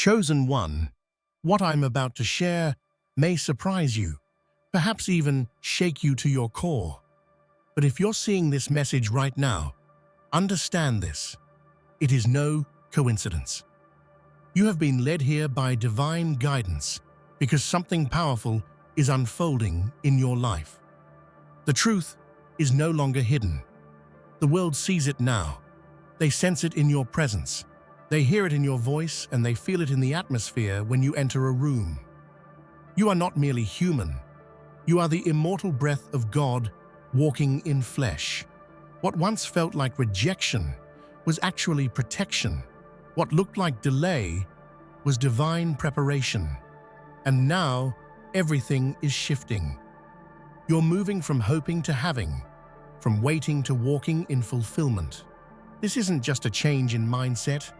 Chosen one, what I'm about to share may surprise you, perhaps even shake you to your core. But if you're seeing this message right now, understand this. It is no coincidence. You have been led here by divine guidance because something powerful is unfolding in your life. The truth is no longer hidden. The world sees it now. They sense it in your presence. They hear it in your voice and they feel it in the atmosphere when you enter a room. You are not merely human. You are the immortal breath of God walking in flesh. What once felt like rejection was actually protection. What looked like delay was divine preparation. And now everything is shifting. You're moving from hoping to having, from waiting to walking in fulfillment. This isn't just a change in mindset.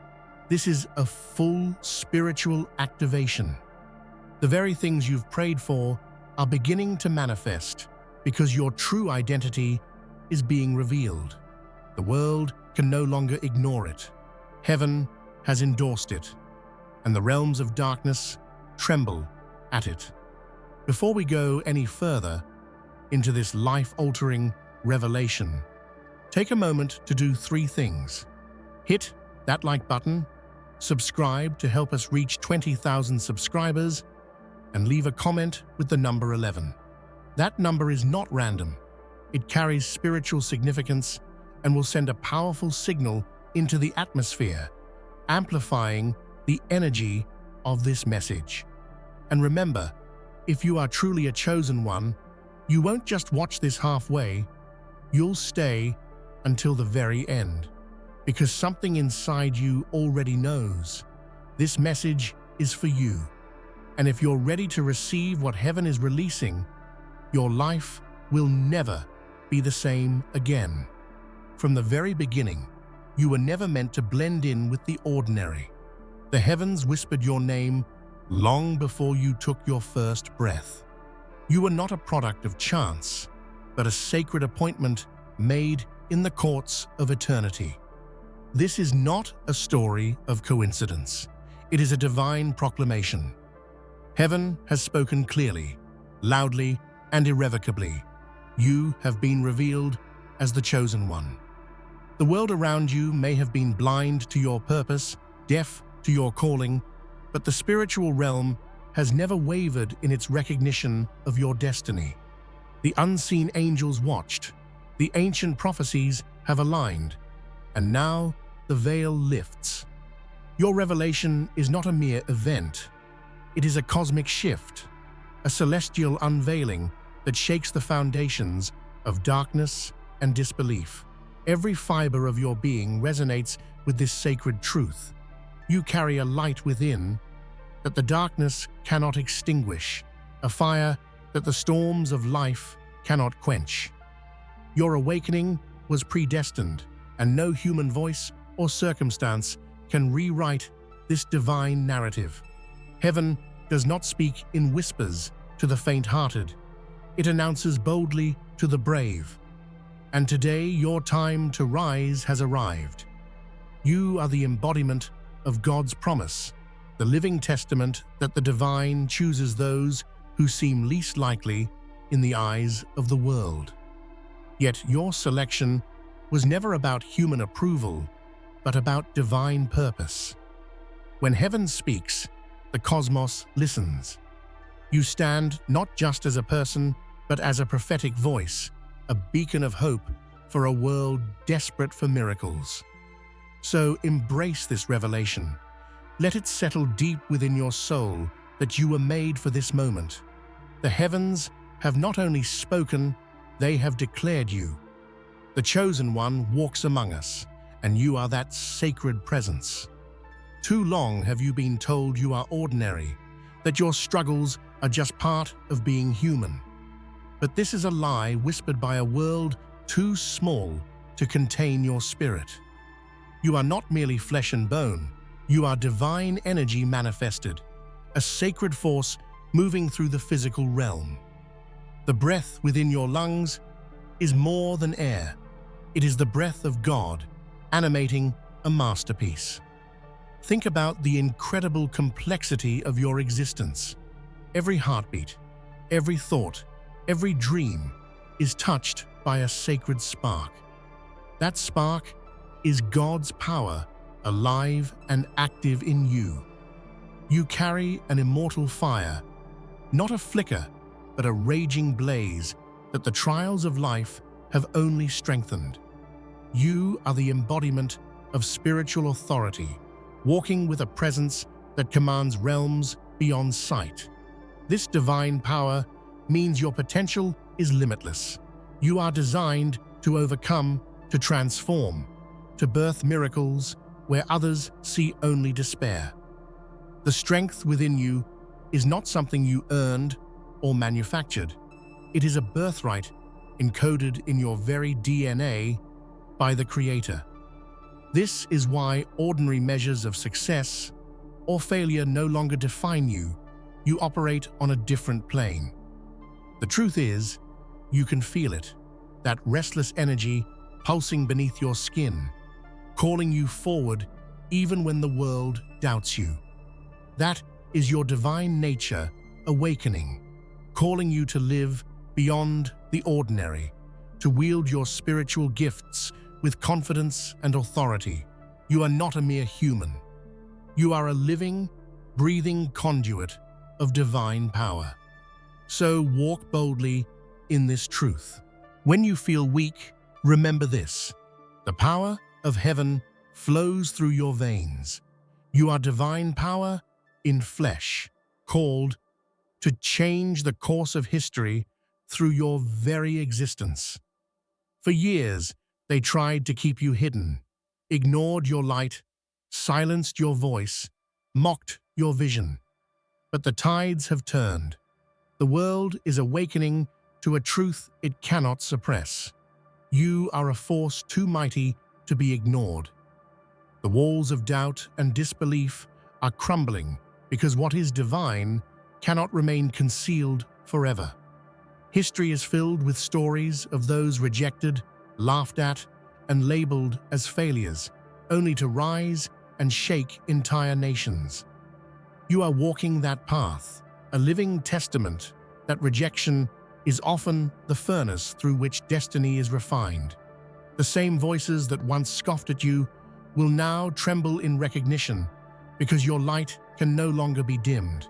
This is a full spiritual activation. The very things you've prayed for are beginning to manifest because your true identity is being revealed. The world can no longer ignore it. Heaven has endorsed it, and the realms of darkness tremble at it. Before we go any further into this life-altering revelation, take a moment to do 3 things. Hit that like button, subscribe to help us reach 20,000 subscribers, and leave a comment with the number 11. That number is not random. It carries spiritual significance and will send a powerful signal into the atmosphere, amplifying the energy of this message. And remember, if you are truly a chosen one, you won't just watch this halfway, you'll stay until the very end. Because something inside you already knows. This message is for you. And if you're ready to receive what heaven is releasing, your life will never be the same again. From the very beginning, you were never meant to blend in with the ordinary. The heavens whispered your name long before you took your first breath. You were not a product of chance, but a sacred appointment made in the courts of eternity. This is not a story of coincidence. It is a divine proclamation. Heaven has spoken clearly, loudly, and irrevocably. You have been revealed as the chosen one. The world around you may have been blind to your purpose, deaf to your calling, but the spiritual realm has never wavered in its recognition of your destiny. The unseen angels watched, the ancient prophecies have aligned, and now the veil lifts. Your revelation is not a mere event. It is a cosmic shift, a celestial unveiling that shakes the foundations of darkness and disbelief. Every fiber of your being resonates with this sacred truth. You carry a light within that the darkness cannot extinguish, a fire that the storms of life cannot quench. Your awakening was predestined, and no human voice or circumstance can rewrite this divine narrative. Heaven does not speak in whispers to the faint-hearted. It announces boldly to the brave. And today your time to rise has arrived. You are the embodiment of God's promise, the living testament that the divine chooses those who seem least likely in the eyes of the world. Yet your selection was never about human approval, but about divine purpose. When heaven speaks, the cosmos listens. You stand not just as a person, but as a prophetic voice, a beacon of hope for a world desperate for miracles. So embrace this revelation. Let it settle deep within your soul that you were made for this moment. The heavens have not only spoken, they have declared you. The chosen one walks among us, and you are that sacred presence. Too long have you been told you are ordinary, that your struggles are just part of being human. But this is a lie whispered by a world too small to contain your spirit. You are not merely flesh and bone, you are divine energy manifested, a sacred force moving through the physical realm. The breath within your lungs is more than air. It is the breath of God, animating a masterpiece. Think about the incredible complexity of your existence. Every heartbeat, every thought, every dream is touched by a sacred spark. That spark is God's power, alive and active in you. You carry an immortal fire, not a flicker, but a raging blaze that the trials of life have only strengthened. You are the embodiment of spiritual authority, walking with a presence that commands realms beyond sight. This divine power means your potential is limitless. You are designed to overcome, to transform, to birth miracles where others see only despair. The strength within you is not something you earned or manufactured. It is a birthright encoded in your very DNA by the Creator. This is why ordinary measures of success or failure no longer define you. You operate on a different plane. The truth is, you can feel it, that restless energy pulsing beneath your skin, calling you forward even when the world doubts you. That is your divine nature awakening, calling you to live beyond the ordinary, to wield your spiritual gifts with confidence and authority. You are not a mere human. You are a living, breathing conduit of divine power. So walk boldly in this truth. When you feel weak, remember this: the power of heaven flows through your veins. You are divine power in flesh, called to change the course of history through your very existence. For years, they tried to keep you hidden, ignored your light, silenced your voice, mocked your vision. But the tides have turned. The world is awakening to a truth it cannot suppress. You are a force too mighty to be ignored. The walls of doubt and disbelief are crumbling because what is divine cannot remain concealed forever. History is filled with stories of those rejected, laughed at, and labeled as failures, only to rise and shake entire nations. You are walking that path, a living testament that rejection is often the furnace through which destiny is refined. The same voices that once scoffed at you will now tremble in recognition because your light can no longer be dimmed.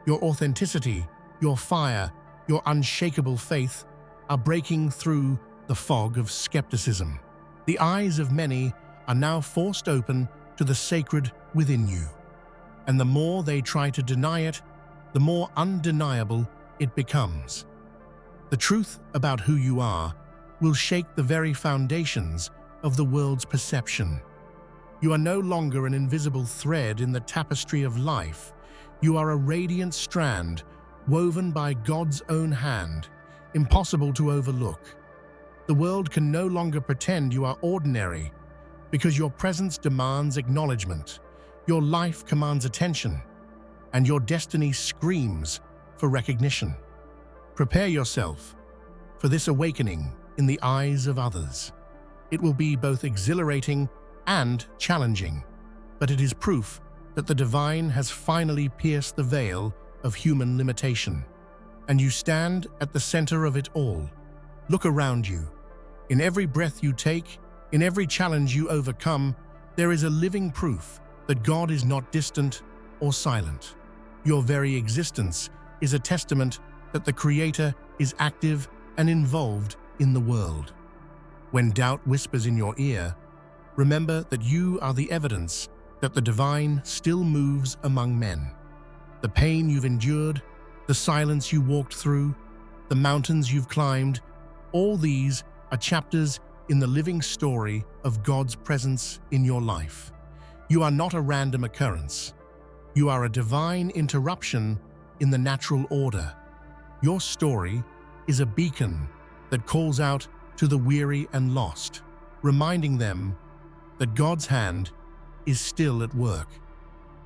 Your authenticity, your fire, your unshakable faith are breaking through the fog of skepticism. The eyes of many are now forced open to the sacred within you. And the more they try to deny it, the more undeniable it becomes. The truth about who you are will shake the very foundations of the world's perception. You are no longer an invisible thread in the tapestry of life. You are a radiant strand woven by God's own hand, impossible to overlook. The world can no longer pretend you are ordinary because your presence demands acknowledgement, your life commands attention, and your destiny screams for recognition. Prepare yourself for this awakening in the eyes of others. It will be both exhilarating and challenging, but it is proof that the divine has finally pierced the veil of human limitation, and you stand at the center of it all. Look around you. In every breath you take, in every challenge you overcome, there is a living proof that God is not distant or silent. Your very existence is a testament that the Creator is active and involved in the world. When doubt whispers in your ear, remember that you are the evidence that the divine still moves among men. The pain you've endured, the silence you walked through, the mountains you've climbed, all these are chapters in the living story of God's presence in your life. You are not a random occurrence. You are a divine interruption in the natural order. Your story is a beacon that calls out to the weary and lost, reminding them that God's hand is still at work.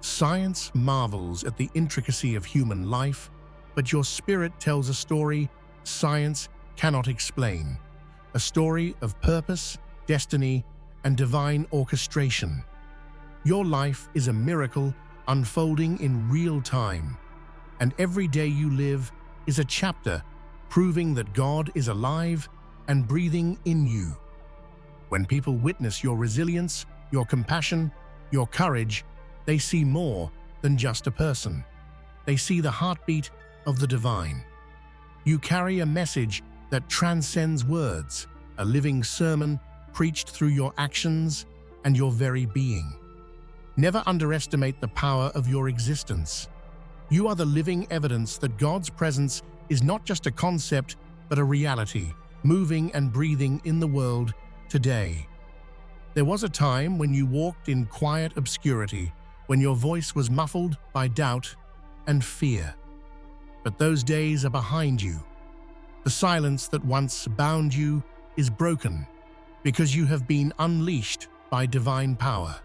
Science marvels at the intricacy of human life, but your spirit tells a story science cannot explain, a story of purpose, destiny, and divine orchestration. Your life is a miracle unfolding in real time, and every day you live is a chapter proving that God is alive and breathing in you. When people witness your resilience, your compassion, your courage, they see more than just a person. They see the heartbeat of the divine. You carry a message that transcends words, a living sermon preached through your actions and your very being. Never underestimate the power of your existence. You are the living evidence that God's presence is not just a concept, but a reality, moving and breathing in the world today. There was a time when you walked in quiet obscurity, when your voice was muffled by doubt and fear. But those days are behind you. The silence that once bound you is broken because you have been unleashed by divine power.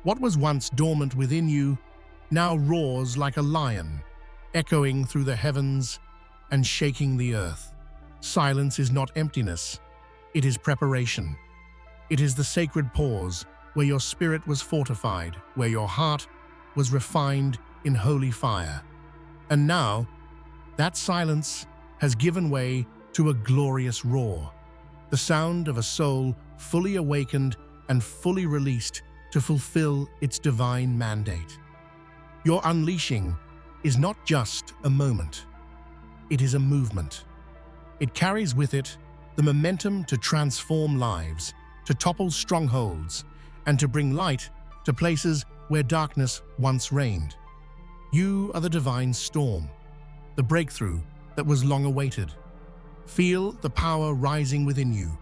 What was once dormant within you now roars like a lion, echoing through the heavens and shaking the earth. Silence is not emptiness, it is preparation. It is the sacred pause where your spirit was fortified, where your heart was refined in holy fire. And now, that silence has given way to a glorious roar, the sound of a soul fully awakened and fully released to fulfill its divine mandate. Your unleashing is not just a moment, it is a movement. It carries with it the momentum to transform lives, to topple strongholds, and to bring light to places where darkness once reigned. You are the divine storm, the breakthrough that was long awaited. Feel the power rising within you.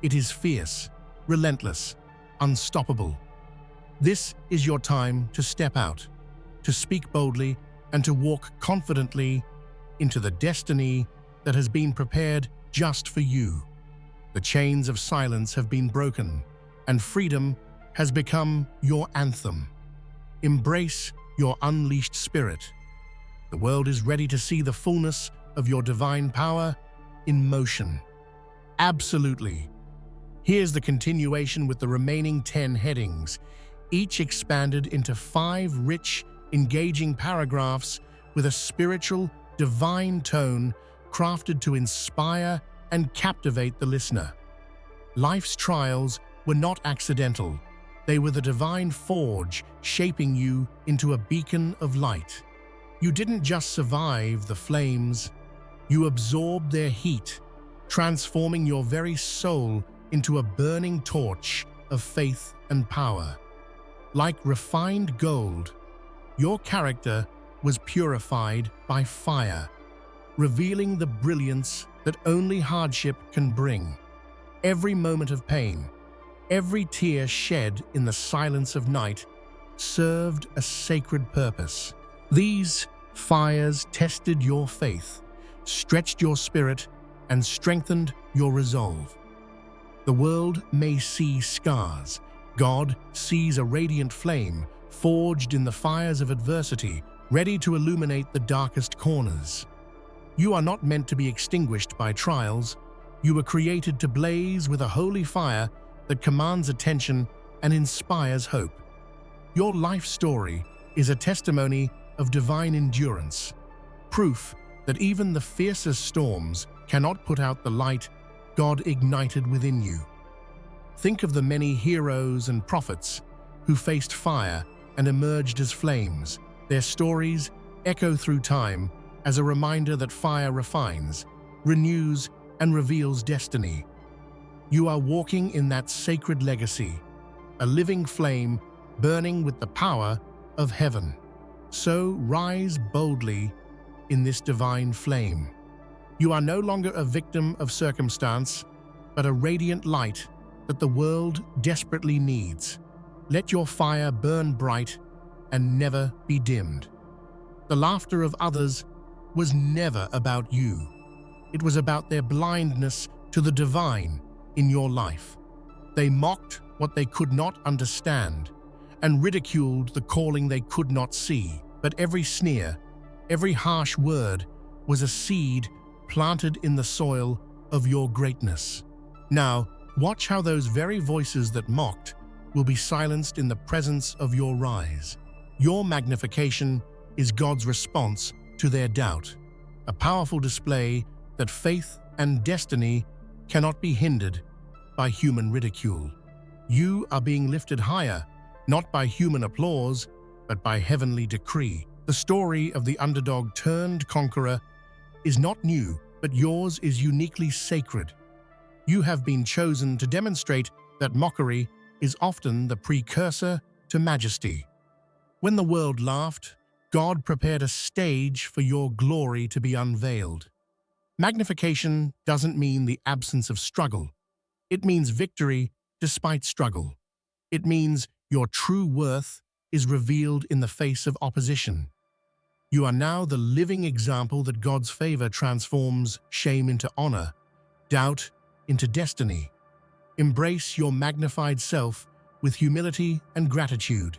It is fierce, relentless, unstoppable. This is your time to step out, to speak boldly, and to walk confidently into the destiny that has been prepared just for you. The chains of silence have been broken, and freedom has become your anthem. Embrace your unleashed spirit. The world is ready to see the fullness of your divine power in motion. Absolutely. Here's the continuation with the remaining 10 headings, each expanded into 5 rich, engaging paragraphs with a spiritual, divine tone crafted to inspire and captivate the listener. Life's trials were not accidental. They were the divine forge shaping you into a beacon of light. You didn't just survive the flames, you absorbed their heat, transforming your very soul into a burning torch of faith and power. Like refined gold, your character was purified by fire, revealing the brilliance that only hardship can bring. Every moment of pain, every tear shed in the silence of night served a sacred purpose. These fires tested your faith, stretched your spirit, and strengthened your resolve. The world may see scars. God sees a radiant flame forged in the fires of adversity, ready to illuminate the darkest corners. You are not meant to be extinguished by trials. You were created to blaze with a holy fire that commands attention and inspires hope. Your life story is a testimony of divine endurance, proof that even the fiercest storms cannot put out the light God ignited within you. Think of the many heroes and prophets who faced fire and emerged as flames. Their stories echo through time as a reminder that fire refines, renews, and reveals destiny. You are walking in that sacred legacy, a living flame burning with the power of heaven. So rise boldly in this divine flame. You are no longer a victim of circumstance, but a radiant light that the world desperately needs. Let your fire burn bright and never be dimmed. The laughter of others was never about you. It was about their blindness to the divine in your life. They mocked what they could not understand and ridiculed the calling they could not see. But every sneer, every harsh word was a seed planted in the soil of your greatness. Now, watch how those very voices that mocked will be silenced in the presence of your rise. Your magnification is God's response to their doubt, a powerful display that faith and destiny cannot be hindered by human ridicule. You are being lifted higher, not by human applause, but by heavenly decree. The story of the underdog turned conqueror is not new, but yours is uniquely sacred. You have been chosen to demonstrate that mockery is often the precursor to majesty. When the world laughed, God prepared a stage for your glory to be unveiled. Magnification doesn't mean the absence of struggle. It means victory despite struggle. It means your true worth is revealed in the face of opposition. You are now the living example that God's favor transforms shame into honor, doubt into destiny. Embrace your magnified self with humility and gratitude.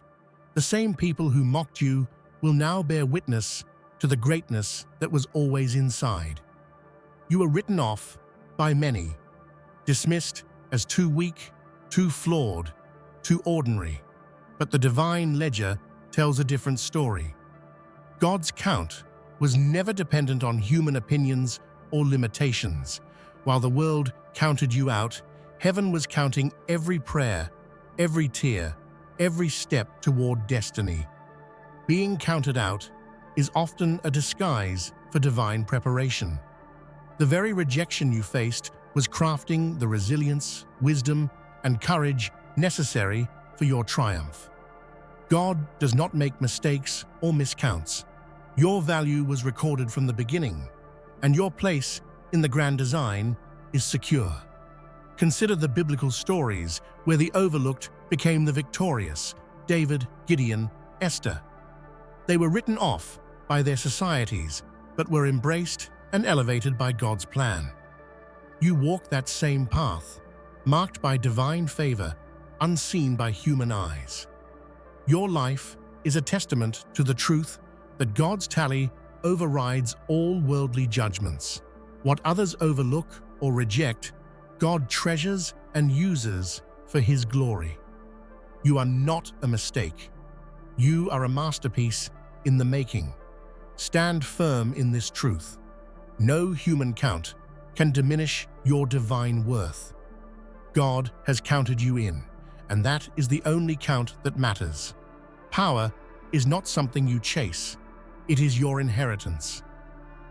The same people who mocked you will now bear witness to the greatness that was always inside. You were written off by many, dismissed as too weak, too flawed, too ordinary. But the divine ledger tells a different story. God's count was never dependent on human opinions or limitations. While the world counted you out, heaven was counting every prayer, every tear, every step toward destiny. Being counted out is often a disguise for divine preparation. The very rejection you faced was crafting the resilience, wisdom, and courage necessary for your triumph. God does not make mistakes or miscounts. Your value was recorded from the beginning, and your place in the grand design is secure. Consider the biblical stories where the overlooked became the victorious: David, Gideon, Esther. They were written off by their societies, but were embraced and elevated by God's plan. You walk that same path, marked by divine favor, unseen by human eyes. Your life is a testament to the truth that God's tally overrides all worldly judgments. What others overlook or reject, God treasures and uses for His glory. You are not a mistake. You are a masterpiece in the making. Stand firm in this truth. No human count can diminish your divine worth. God has counted you in, and that is the only count that matters. Power is not something you chase. It is your inheritance.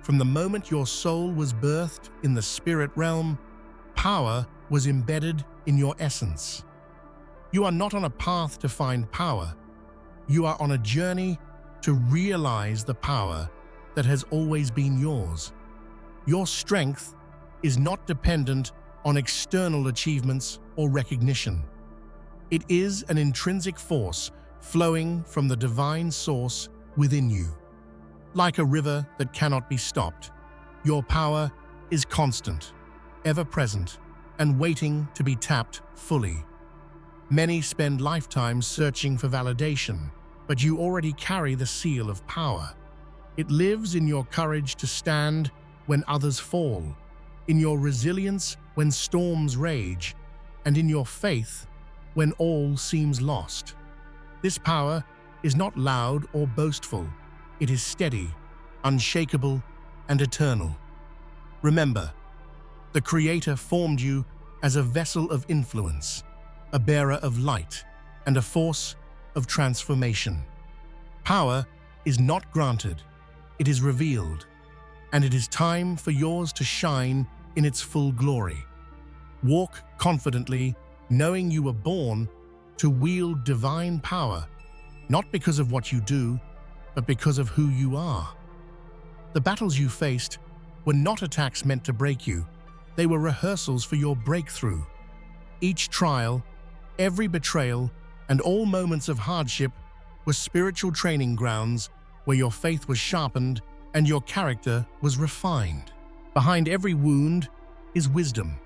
From the moment your soul was birthed in the spirit realm, power was embedded in your essence. You are not on a path to find power. You are on a journey to realize the power that has always been yours. Your strength is not dependent on external achievements or recognition. It is an intrinsic force flowing from the divine source within you. Like a river that cannot be stopped, your power is constant, ever present, and waiting to be tapped fully. Many spend lifetimes searching for validation, but you already carry the seal of power. It lives in your courage to stand when others fall, in your resilience when storms rage, and in your faith when all seems lost. This power is not loud or boastful. It is steady, unshakable, and eternal. Remember, the Creator formed you as a vessel of influence, a bearer of light, and a force of transformation. Power is not granted, it is revealed, and it is time for yours to shine in its full glory. Walk confidently, knowing you were born to wield divine power, not because of what you do, but because of who you are. The battles you faced were not attacks meant to break you. They were rehearsals for your breakthrough. Each trial, every betrayal, and all moments of hardship were spiritual training grounds where your faith was sharpened and your character was refined. Behind every wound is wisdom.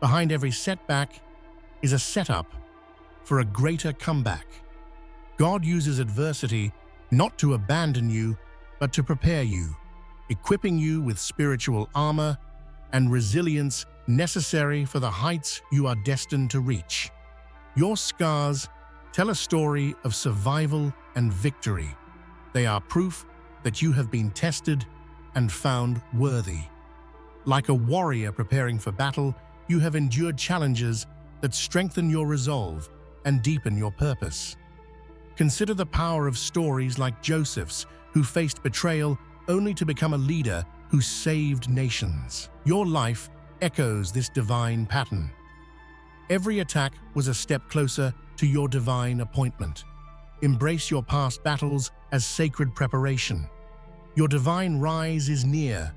Behind every setback is a setup for a greater comeback. God uses adversity not to abandon you, but to prepare you, equipping you with spiritual armor and resilience necessary for the heights you are destined to reach. Your scars tell a story of survival and victory. They are proof that you have been tested and found worthy. Like a warrior preparing for battle, you have endured challenges that strengthen your resolve and deepen your purpose. Consider the power of stories like Joseph's, who faced betrayal only to become a leader who saved nations. Your life echoes this divine pattern. Every attack was a step closer to your divine appointment. Embrace your past battles as sacred preparation. Your divine rise is near,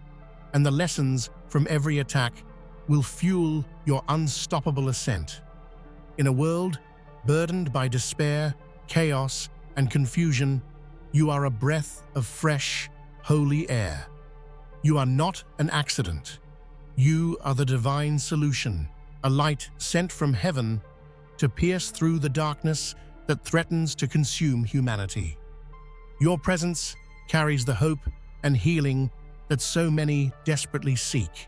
and the lessons from every attack will fuel your unstoppable ascent. In a world burdened by despair, chaos, and confusion, you are a breath of fresh, holy air. You are not an accident. You are the divine solution, a light sent from heaven to pierce through the darkness that threatens to consume humanity. Your presence carries the hope and healing that so many desperately seek.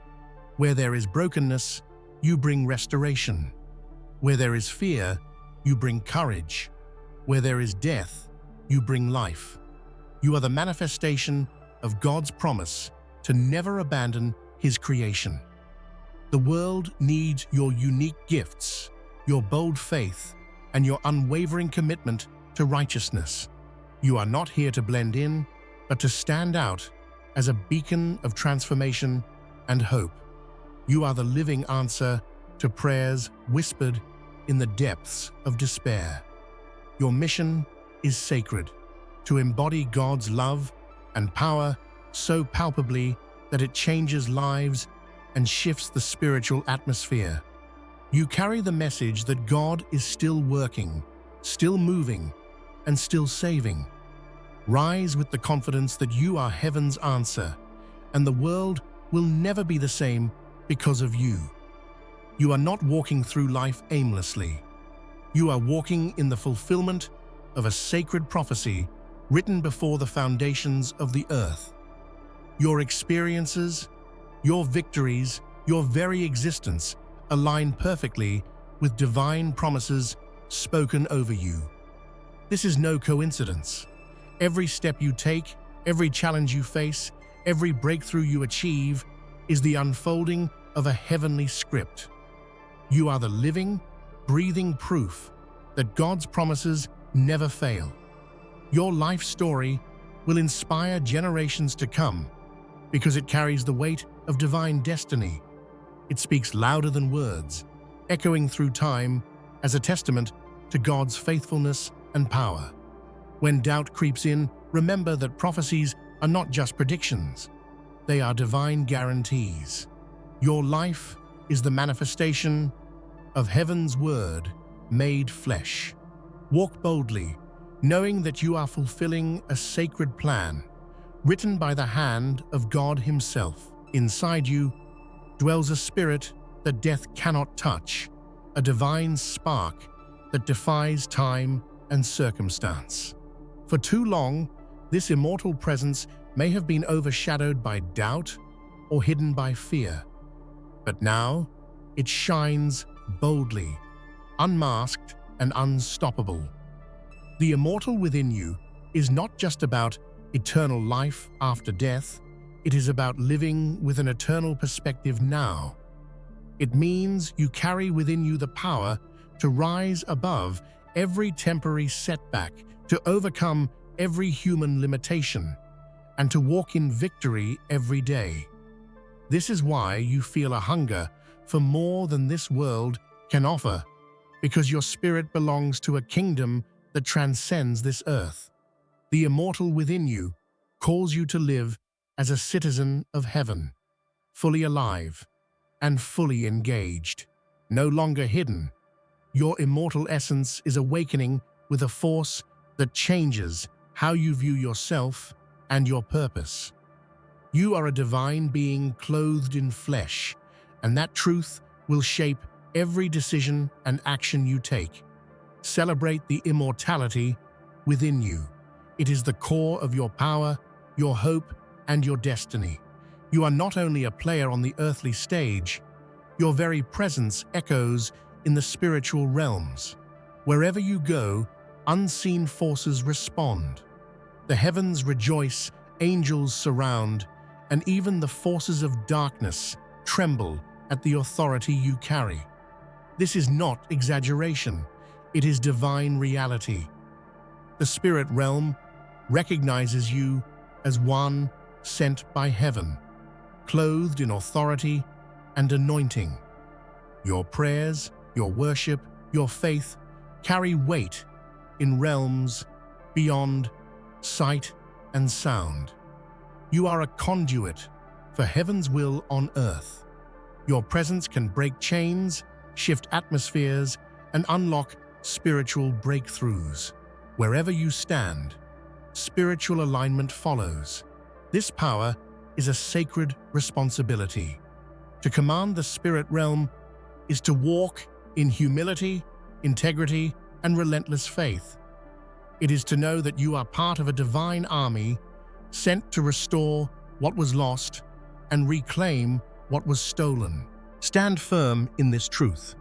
Where there is brokenness, you bring restoration. Where there is fear, you bring courage. Where there is death, you bring life. You are the manifestation of God's promise to never abandon His creation. The world needs your unique gifts, your bold faith, and your unwavering commitment to righteousness. You are not here to blend in, but to stand out as a beacon of transformation and hope. You are the living answer to prayers whispered in the depths of despair. Your mission is sacred, to embody God's love and power so palpably that it changes lives and shifts the spiritual atmosphere. You carry the message that God is still working, still moving, and still saving. Rise with the confidence that you are heaven's answer, and the world will never be the same because of you. You are not walking through life aimlessly. You are walking in the fulfillment of a sacred prophecy written before the foundations of the earth. Your experiences, your victories, your very existence align perfectly with divine promises spoken over you. This is no coincidence. Every step you take, every challenge you face, every breakthrough you achieve is the unfolding of a heavenly script. You are the living, breathing proof that God's promises never fail. Your life story will inspire generations to come because it carries the weight of divine destiny. It speaks louder than words, echoing through time as a testament to God's faithfulness and power. When doubt creeps in, remember that prophecies are not just predictions. They are divine guarantees. Your life is the manifestation of heaven's word made flesh. Walk boldly, knowing that you are fulfilling a sacred plan, written by the hand of God Himself. Inside you dwells a spirit that death cannot touch, a divine spark that defies time and circumstance. For too long, this immortal presence may have been overshadowed by doubt or hidden by fear. But now, it shines boldly, unmasked and unstoppable. The immortal within you is not just about eternal life after death, it is about living with an eternal perspective now. It means you carry within you the power to rise above every temporary setback, to overcome every human limitation, and to walk in victory every day. This is why you feel a hunger for more than this world can offer, because your spirit belongs to a kingdom that transcends this earth. The immortal within you calls you to live as a citizen of heaven, fully alive and fully engaged, no longer hidden. Your immortal essence is awakening with a force that changes how you view yourself and your purpose. You are a divine being clothed in flesh, and that truth will shape every decision and action you take. Celebrate the immortality within you. It is the core of your power, your hope, and your destiny. You are not only a player on the earthly stage, your very presence echoes in the spiritual realms. Wherever you go, unseen forces respond. The heavens rejoice, angels surround, and even the forces of darkness tremble at the authority you carry. This is not exaggeration, it is divine reality. The spirit realm recognizes you as one sent by heaven, clothed in authority and anointing. Your prayers, your worship, your faith carry weight in realms beyond sight and sound. You are a conduit for heaven's will on earth. Your presence can break chains, shift atmospheres, and unlock spiritual breakthroughs. Wherever you stand, spiritual alignment follows. This power is a sacred responsibility. To command the spirit realm is to walk in humility, integrity, and relentless faith. It is to know that you are part of a divine army sent to restore what was lost and reclaim what was stolen. Stand firm in this truth.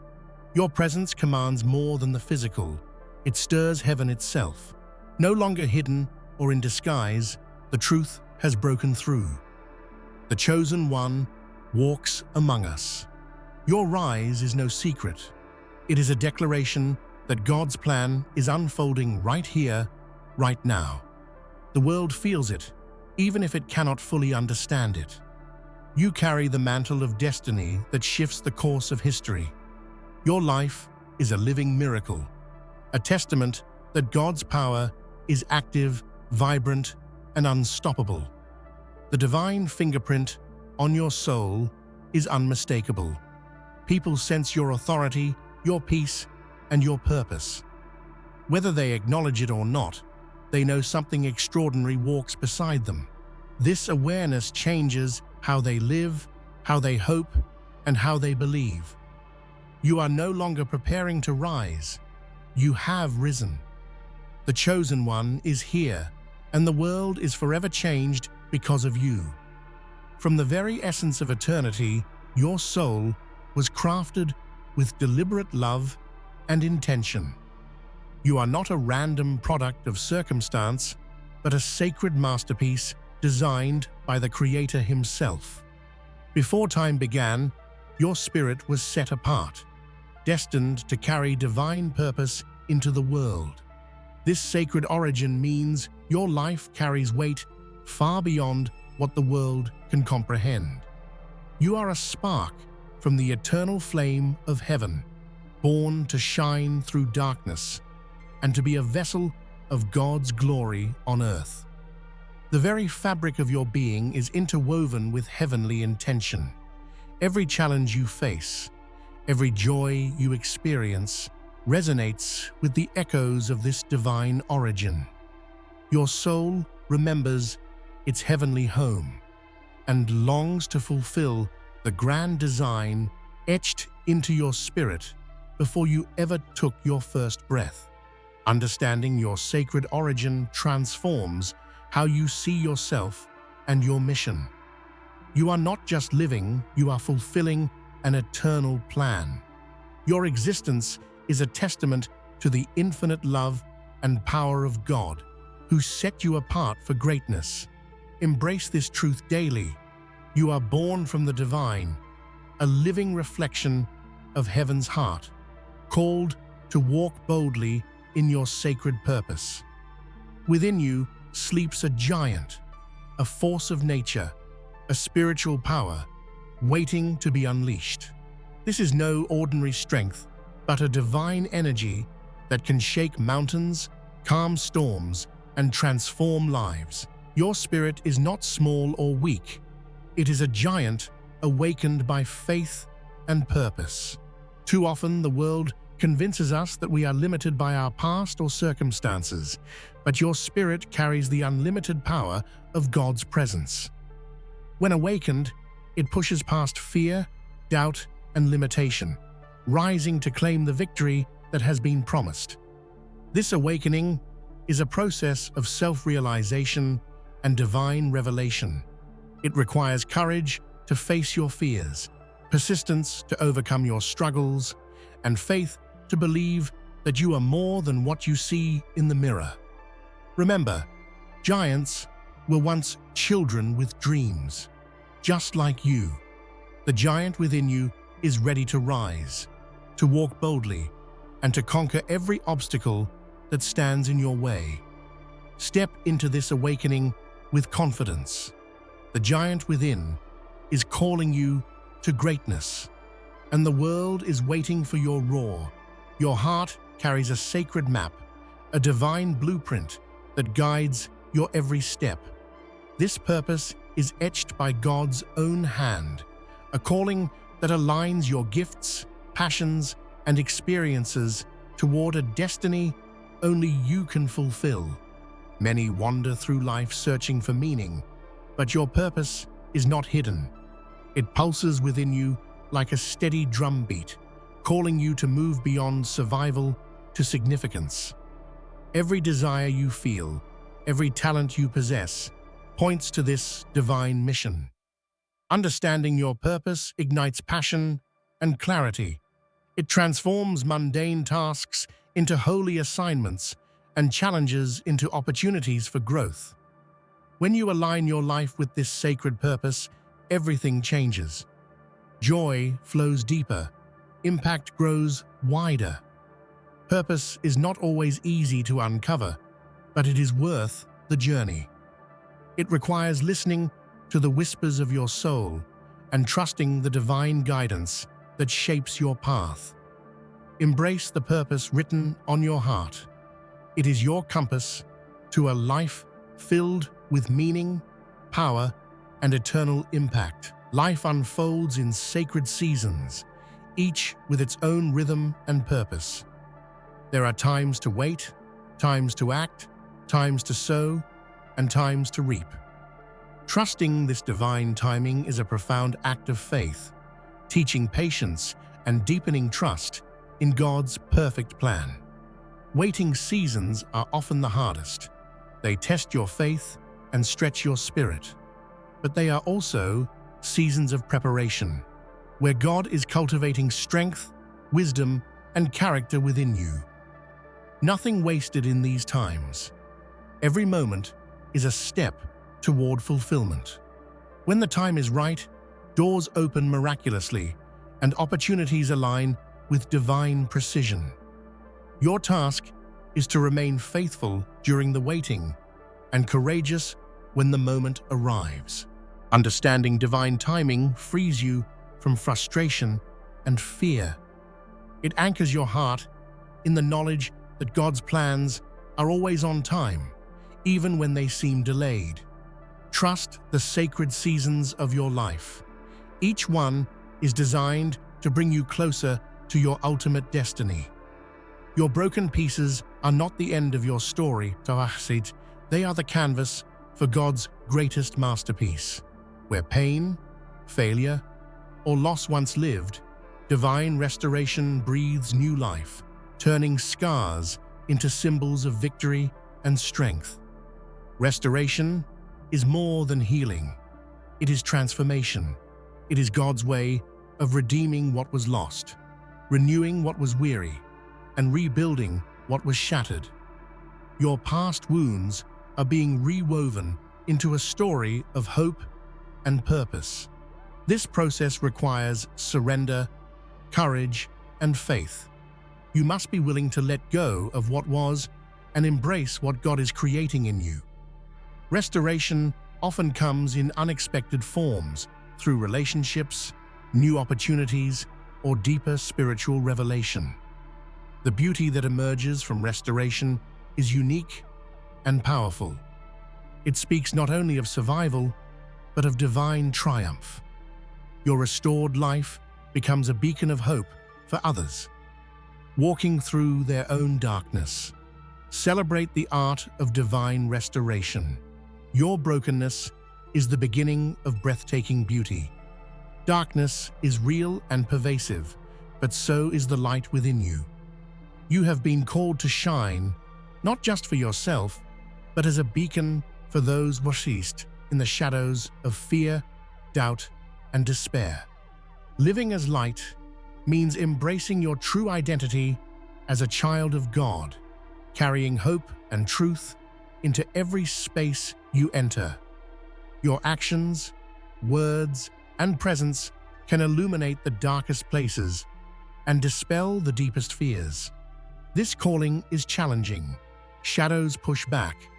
Your presence commands more than the physical. It stirs heaven itself. No longer hidden or in disguise, the truth has broken through. The chosen one walks among us. Your rise is no secret. It is a declaration that God's plan is unfolding right here, right now. The world feels it, even if it cannot fully understand it. You carry the mantle of destiny that shifts the course of history. Your life is a living miracle, a testament that God's power is active, vibrant, and unstoppable. The divine fingerprint on your soul is unmistakable. People sense your authority, your peace, and your purpose. Whether they acknowledge it or not, they know something extraordinary walks beside them. This awareness changes how they live, how they hope, and how they believe. You are no longer preparing to rise. You have risen. The chosen one is here, and the world is forever changed because of you. From the very essence of eternity, your soul was crafted with deliberate love and intention. You are not a random product of circumstance, but a sacred masterpiece designed by the Creator himself. Before time began, your spirit was set apart, destined to carry divine purpose into the world. This sacred origin means your life carries weight far beyond what the world can comprehend. You are a spark from the eternal flame of heaven, born to shine through darkness and to be a vessel of God's glory on earth. The very fabric of your being is interwoven with heavenly intention. Every challenge you face, every joy you experience, resonates with the echoes of this divine origin. Your soul remembers its heavenly home and longs to fulfill the grand design etched into your spirit before you ever took your first breath. Understanding your sacred origin transforms how you see yourself and your mission. You are not just living, you are fulfilling an eternal plan. Your existence is a testament to the infinite love and power of God, who set you apart for greatness. Embrace this truth daily. You are born from the divine, a living reflection of heaven's heart, called to walk boldly in your sacred purpose. Within you sleeps a giant, a force of nature, a spiritual power, waiting to be unleashed. This is no ordinary strength, but a divine energy that can shake mountains, calm storms, and transform lives. Your spirit is not small or weak. It is a giant awakened by faith and purpose. Too often, the world convinces us that we are limited by our past or circumstances, but your spirit carries the unlimited power of God's presence. When awakened, it pushes past fear, doubt, and limitation, rising to claim the victory that has been promised. This awakening is a process of self-realization and divine revelation. It requires courage to face your fears, persistence to overcome your struggles, and faith to believe that you are more than what you see in the mirror. Remember, giants were once children with dreams. Just like you, the giant within you is ready to rise, to walk boldly, and to conquer every obstacle that stands in your way. Step into this awakening with confidence. The giant within is calling you to greatness, and the world is waiting for your roar. Your heart carries a sacred map, a divine blueprint that guides your every step. This purpose is etched by God's own hand, a calling that aligns your gifts, passions, and experiences toward a destiny only you can fulfill. Many wander through life searching for meaning, but your purpose is not hidden. It pulses within you like a steady drumbeat, calling you to move beyond survival to significance. Every desire you feel, every talent you possess, points to this divine mission. Understanding your purpose ignites passion and clarity. It transforms mundane tasks into holy assignments and challenges into opportunities for growth. When you align your life with this sacred purpose, everything changes. Joy flows deeper, impact grows wider. Purpose is not always easy to uncover, but it is worth the journey. It requires listening to the whispers of your soul and trusting the divine guidance that shapes your path. Embrace the purpose written on your heart. It is your compass to a life filled with meaning, power, and eternal impact. Life unfolds in sacred seasons, each with its own rhythm and purpose. There are times to wait, times to act, times to sow, and times to reap. Trusting this divine timing is a profound act of faith, teaching patience and deepening trust in God's perfect plan. Waiting seasons are often the hardest. They test your faith and stretch your spirit. But they are also seasons of preparation, where God is cultivating strength, wisdom, and character within you. Nothing wasted in these times. Every moment is a step toward fulfillment. When the time is right, doors open miraculously and opportunities align with divine precision. Your task is to remain faithful during the waiting and courageous when the moment arrives. Understanding divine timing frees you from frustration and fear. It anchors your heart in the knowledge that God's plans are always on time, even when they seem delayed. Trust the sacred seasons of your life. Each one is designed to bring you closer to your ultimate destiny. Your broken pieces are not the end of your story, they are the canvas for God's greatest masterpiece. Where pain, failure, or loss once lived, divine restoration breathes new life, turning scars into symbols of victory and strength. Restoration is more than healing. It is transformation. It is God's way of redeeming what was lost, renewing what was weary, and rebuilding what was shattered. Your past wounds are being rewoven into a story of hope and purpose. This process requires surrender, courage, and faith. You must be willing to let go of what was and embrace what God is creating in you. Restoration often comes in unexpected forms, through relationships, new opportunities, or deeper spiritual revelation. The beauty that emerges from restoration is unique and powerful. It speaks not only of survival, but of divine triumph. Your restored life becomes a beacon of hope for others, walking through their own darkness. Celebrate the art of divine restoration. Your brokenness is the beginning of breathtaking beauty. Darkness is real and pervasive, but so is the light within you. You have been called to shine, not just for yourself, but as a beacon for those lost in the shadows of fear, doubt, and despair. Living as light means embracing your true identity as a child of God, carrying hope and truth into every space you enter. Your actions, words, and presence can illuminate the darkest places and dispel the deepest fears. This calling is challenging. Shadows push back,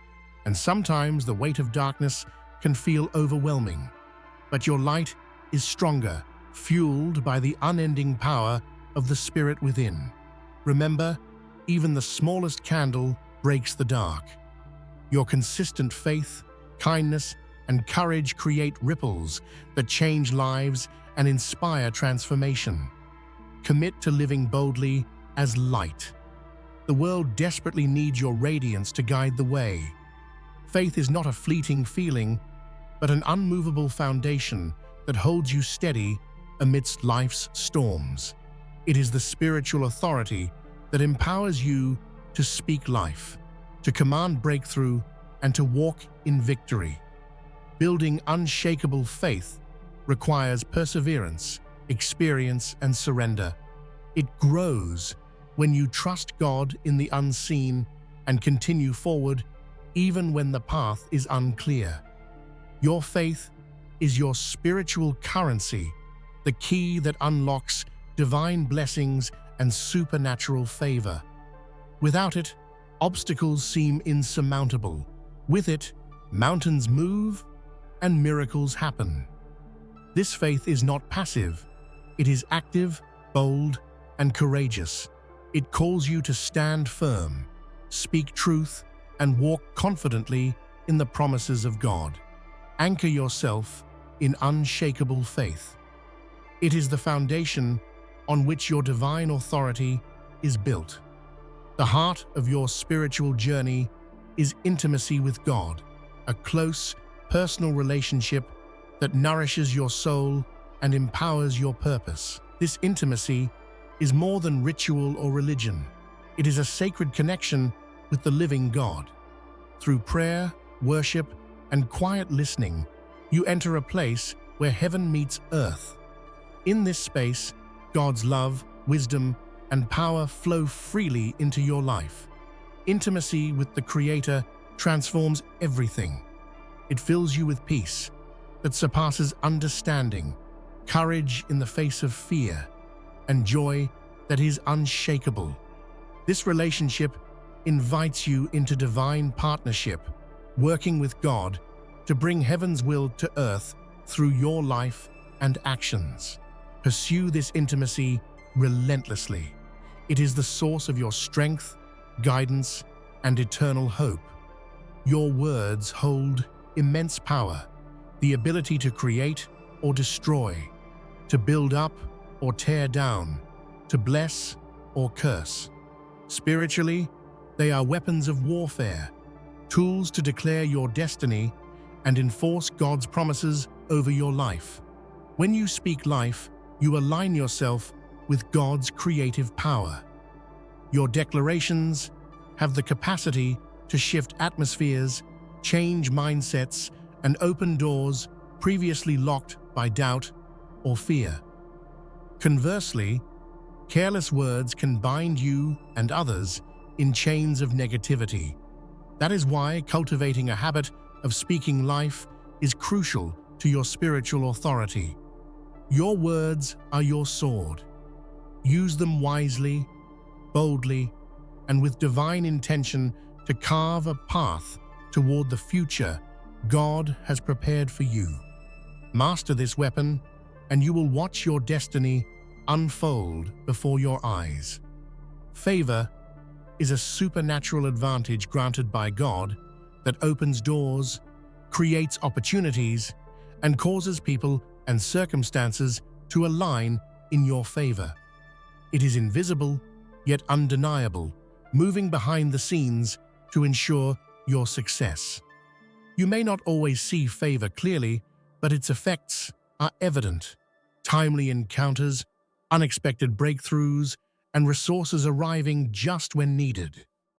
and sometimes the weight of darkness can feel overwhelming. But your light is stronger, fueled by the unending power of the Spirit within. Remember, even the smallest candle breaks the dark. Your consistent faith, kindness, and courage create ripples that change lives and inspire transformation. Commit to living boldly as light. The world desperately needs your radiance to guide the way. Faith is not a fleeting feeling, but an unmovable foundation that holds you steady amidst life's storms. It is the spiritual authority that empowers you to speak life, to command breakthrough, and to walk in victory. Building unshakable faith requires perseverance, experience, and surrender. It grows when you trust God in the unseen and continue forward even when the path is unclear. Your faith is your spiritual currency, the key that unlocks divine blessings and supernatural favor. Without it, obstacles seem insurmountable. With it, mountains move and miracles happen. This faith is not passive. It is active, bold, and courageous. It calls you to stand firm, speak truth, and walk confidently in the promises of God. Anchor yourself in unshakable faith. It is the foundation on which your divine authority is built. The heart of your spiritual journey is intimacy with God, a close, personal relationship that nourishes your soul and empowers your purpose. This intimacy is more than ritual or religion. It is a sacred connection with the living God. Through prayer, worship, and quiet listening, you enter a place where heaven meets earth. In this space, God's love, wisdom, and power flow freely into your life. Intimacy with the Creator transforms everything. It fills you with peace that surpasses understanding, courage in the face of fear, and joy that is unshakable. This relationship invites you into divine partnership, working with God to bring heaven's will to earth through your life and actions. Pursue this intimacy relentlessly. It is the source of your strength, guidance, and eternal hope. Your words hold immense power, the ability to create or destroy, to build up or tear down, to bless or curse. Spiritually, they are weapons of warfare, tools to declare your destiny and enforce God's promises over your life. When you speak life, you align yourself with God's creative power. Your declarations have the capacity to shift atmospheres, change mindsets, and open doors previously locked by doubt or fear. Conversely, careless words can bind you and others in chains of negativity. That is why cultivating a habit of speaking life is crucial to your spiritual authority. Your words are your sword. Use them wisely, boldly, and with divine intention to carve a path toward the future God has prepared for you. Master this weapon, and you will watch your destiny unfold before your eyes. Favor is a supernatural advantage granted by God that opens doors, creates opportunities, and causes people and circumstances to align in your favor. It is invisible, yet undeniable, moving behind the scenes to ensure your success. You may not always see favor clearly, but its effects are evident. Timely encounters, unexpected breakthroughs, and resources arriving just when needed.